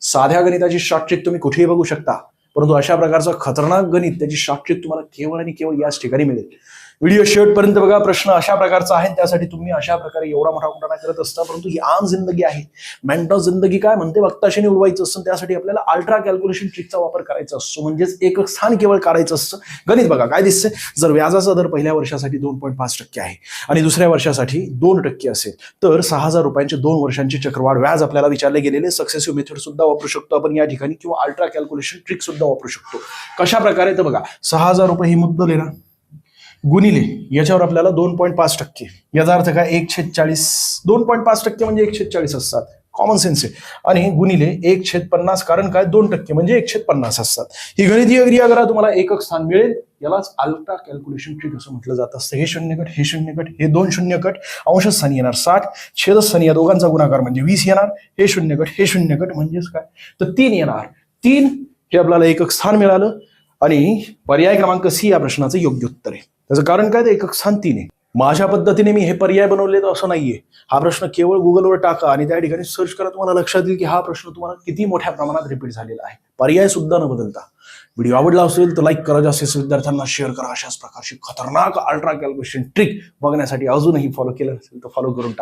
साध्या गणिताची short trick तुम्ही कुठेही बघू शकता, परंतु अशा प्रकारचं खतरनाक गणित त्याची शॉर्ट ट्रिक तुम्हाला केवळ आणि केवळ याच ठिकाणी मिळेल. व्हिडिओ शेवटपर्यंत बघा. प्रश्न अशा प्रकारचा आहे, त्यासाठी तुम्ही अशा प्रकारे एवढा मोठा कुटाणा करत असता, परंतु ही आम जिंदगी आहे. मेंटल जिंदगी काय म्हणते, वक्ताशाने उडवायचं असतं. त्यासाठी आपल्याला अल्ट्रा कॅल्क्युलेशन ट्रिकचा वापर करायचा असतो, म्हणजेच एक स्थान केवळ काढायचं असतं. गणित बघा काय दिसतंय. जर व्याजाचा दर पहिल्या वर्षासाठी 2.5% आहे आणि दुसऱ्या वर्षासाठी 2% असेल, तर 6,000 रुपयांचे 2 वर्षांची चक्रवाढ व्याज आपल्याला विचारले गेलेले. सक्सेसिव्ह मेथड सुद्धा वापरू शकतो आपण या ठिकाणी, किंवा अल्ट्रा कॅल्क्युलेशन ट्रिक सुद्धा वापरू शकतो. कशा प्रकारे तर बघा, 6,000 रुपये ही मुद्दल आहे ना, गुणिले याच्यावर आपल्याला 2.5%, याचा अर्थ काय 1/40. 2.5% म्हणजे 1/40 असतात, कॉमन सेन्स आहे. आणि गुणिले 1/50, कारण काय 2% म्हणजे 1/50 असतात. ही गणितीय क्रिया करा, तुम्हाला एकक स्थान मिळेल. यालाच अल्ट्रा कॅल्क्युलेशन ट्रिक असं म्हटलं जात असतं. हे 0 कट, हे 0 कट, हे 2 0 कट, अंशस्थानी येणार 60, छेदस्थानी या दोघांचा गुणाकार म्हणजे 20 येणार. हे 0 कट, हे 0 कट म्हणजेच काय तर 3 येणार. 3 हे आपल्याला एकक स्थान मिळालं आणि पर्याय क्रमांक सी या प्रश्नाचं योग्य उत्तर आहे. त्याचं कारण काय, ते एकक स्थान 3 आहे. माझ्या पद्धतीने मी हे पर्याय बनवले तर असं नाहीये. हा प्रश्न केवळ गुगलवर टाका आणि त्या ठिकाणी सर्च करा, तुम्हाला लक्षात येईल की हा प्रश्न तुम्हाला किती मोठ्या प्रमाणात रिपीट झालेला आहे, पर्याय सुद्धा न बदलता. व्हिडिओ आवडला असेल तर लाईक करा, जास्तीत विद्यार्थ्यांना शेअर करा. अशाच प्रकारची खतरनाक अल्ट्रा कॅल्क्युलेशन ट्रिक बघण्यासाठी अजूनही फॉलो केलं नसेल तर फॉलो करून टाका.